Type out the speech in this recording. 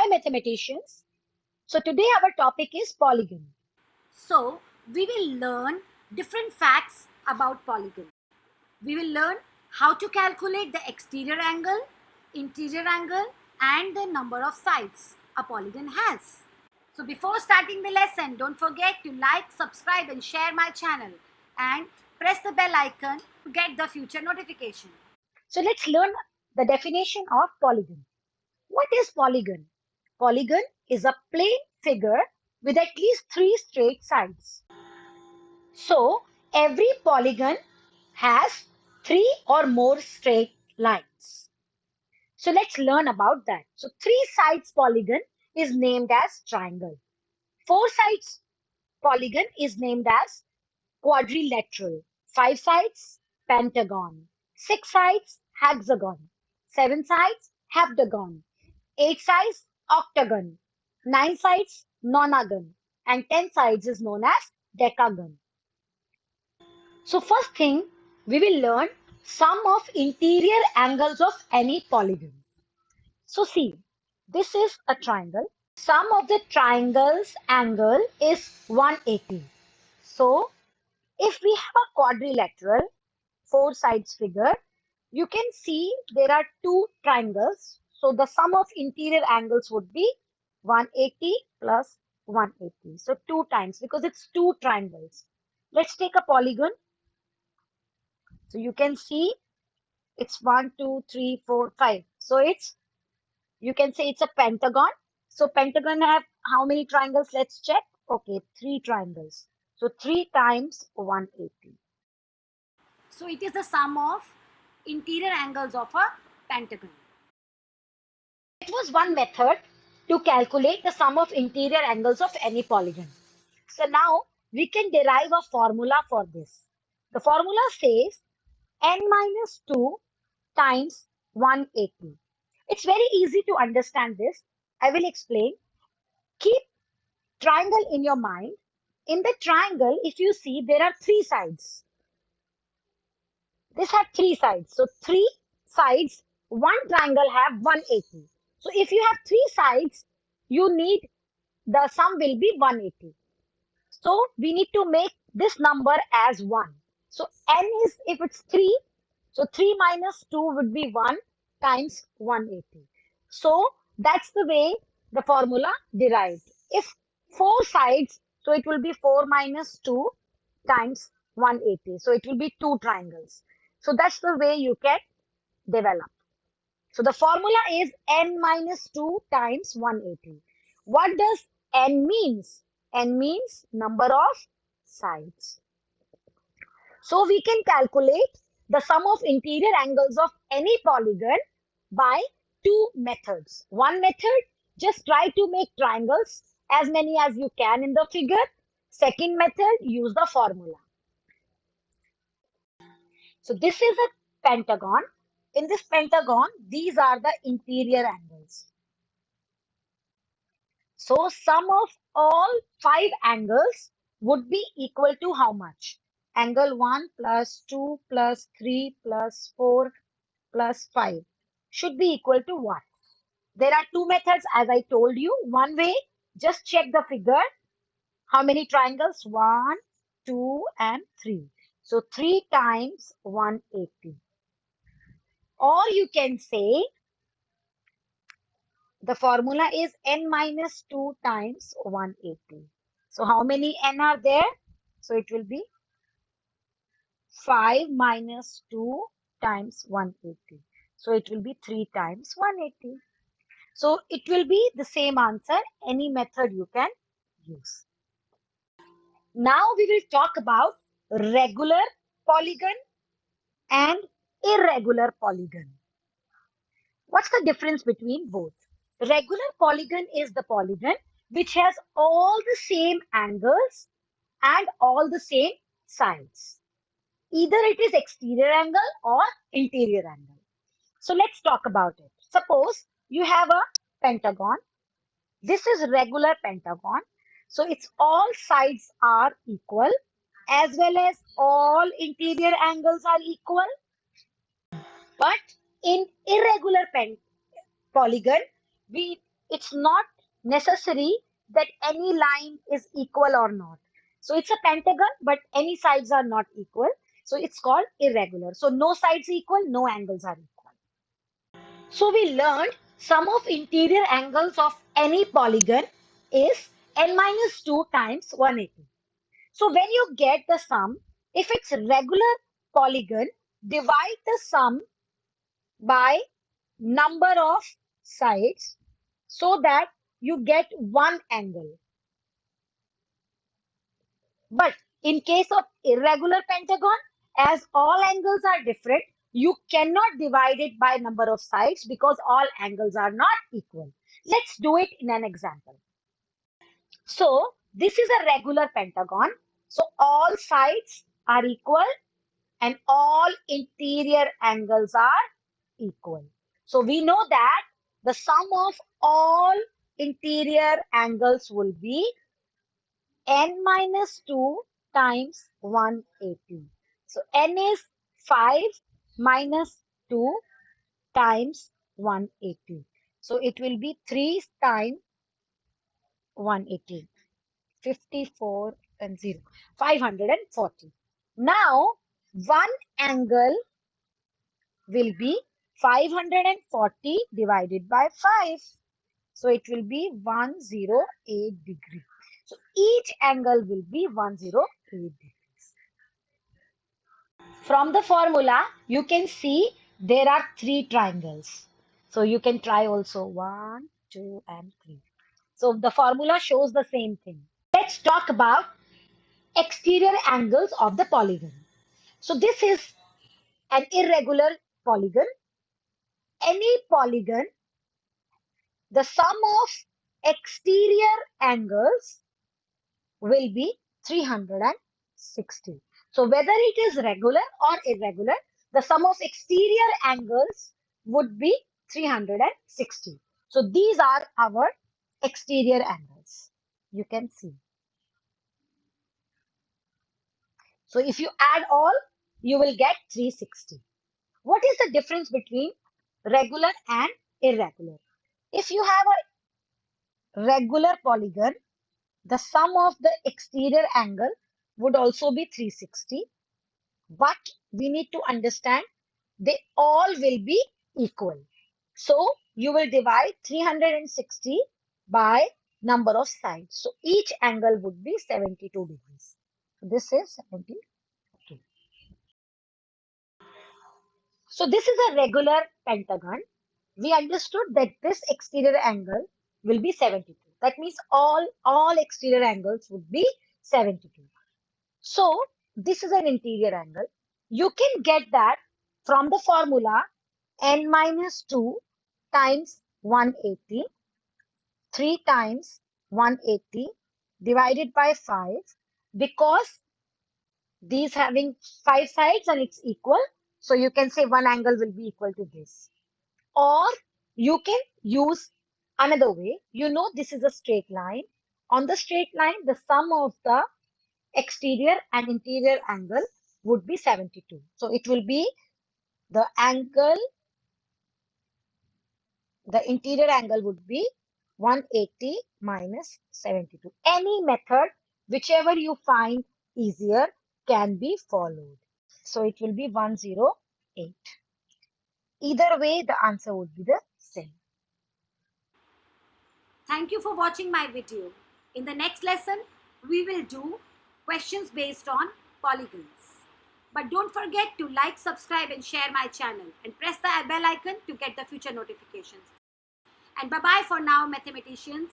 Hi mathematicians. So today our topic is polygon. So, we will learn different facts about polygon. We will learn how to calculate the exterior angle, interior angle, and the number of sides a polygon has. So, before starting the lesson, don't forget to like, subscribe, and share my channel, and press the bell icon to get the future notification. So let's learn the definition of polygon. What is polygon? Polygon is a plane figure with at least three straight sides. So every polygon has three or more straight lines. So let's learn about that. So three sides polygon is named as triangle. Four sides polygon is named as quadrilateral. Five sides, pentagon. Six sides, hexagon. Seven sides, heptagon. Eight sides, octagon. Nine sides, nonagon. And 10 sides is known as decagon. So first thing, we will learn sum of interior angles of any polygon. So see, this is a triangle. Sum of the triangle's angle is 180. So if we have a quadrilateral, four sides figure, you can see there are two triangles. So the sum of interior angles would be 180 plus 180. So two times because it's two triangles. Let's take a polygon. So you can see it's 1, 2, 3, 4, 5. So you can say it's a pentagon. So pentagon have how many triangles? Let's check. Okay, three triangles. So 3 times 180. So, it is the sum of interior angles of a pentagon. It was one method to calculate the sum of interior angles of any polygon. So now we can derive a formula for this. The formula says n minus 2 times 180. It's very easy to understand this. I will explain. Keep triangle in your mind. In the triangle, if you see, there are three sides. This had three sides. So three sides, one triangle have 180. So if you have three sides, you need the sum will be 180. So we need to make this number as 1. So n is if it's 3, so 3 minus 2 would be 1 times 180. So that's the way the formula derived. If four sides, so it will be 4 minus 2 times 180. So it will be two triangles. So that's the way you can develop. So the formula is n minus 2 times 180. What does n means? N means number of sides. So we can calculate the sum of interior angles of any polygon by two methods. One method, just try to make triangles as many as you can in the figure. Second method, use the formula. So this is a pentagon. In this pentagon, these are the interior angles. So sum of all five angles would be equal to how much? Angle 1 plus 2 plus 3 plus 4 plus 5 should be equal to what? There are two methods as I told you. One way, just check the figure. How many triangles? 1, 2 and 3. So 3 times 180. Or you can say the formula is n minus 2 times 180. So how many n are there? So it will be 5 minus 2 times 180. So it will be 3 times 180. So it will be the same answer, any method you can use. Now we will talk about regular polygon and irregular polygon. What's the difference between both? Regular polygon is the polygon which has all the same angles and all the same sides. Either it is exterior angle or interior angle. So let's talk about it. Suppose you have a pentagon. This is regular pentagon. So its all sides are equal as well as all interior angles are equal. But in irregular polygon, we it's not necessary that any line is equal or not. So it's a pentagon, but any sides are not equal. So it's called irregular. So no sides equal, no angles are equal. So we learned sum of interior angles of any polygon is n minus 2 times 180. So when you get the sum, if it's regular polygon, divide the sum by number of sides so that you get one angle. But in case of irregular pentagon, as all angles are different, you cannot divide it by number of sides because all angles are not equal. Let's do it in an example. So this is a regular pentagon. So all sides are equal and all interior angles are equal. So we know that the sum of all interior angles will be n minus 2 times 180. So n is 5 minus 2 times 180. So it will be 3 times 180. 54 and 0. 540. Now, one angle will be 540 divided by 5. So it will be 108 degree. So each angle will be 108 degrees. From the formula, you can see there are three triangles. So you can try also 1, 2, and 3. So the formula shows the same thing. Let's talk about exterior angles of the polygon. So this is an irregular polygon. Any polygon, the sum of exterior angles will be 360. So whether it is regular or irregular, the sum of exterior angles would be 360. So these are our exterior angles. You can see. So if you add all, you will get 360. What is the difference between regular and irregular? If you have a regular polygon, the sum of the exterior angle would also be 360. But we need to understand they all will be equal. So you will divide 360 by number of sides. So each angle would be 72 degrees. This is 72. So this is a regular pentagon. We understood that this exterior angle will be 72. That means all exterior angles would be 72. So this is an interior angle. You can get that from the formula n minus 2 times 180, 3 times 180 divided by 5, because these having 5 sides and it's equal. So you can say one angle will be equal to this. Or you can use another way. You know this is a straight line. On the straight line, the sum of the exterior and interior angle would be 72. So it will be the angle, the interior angle would be 180 minus 72. Any method, whichever you find easier, can be followed. So it will be 108. Either way, the answer would be the same. Thank you for watching my video. In the next lesson, we will do questions based on polygons. But don't forget to like, subscribe and share my channel and press the bell icon to get the future notifications. And bye-bye for now, mathematicians.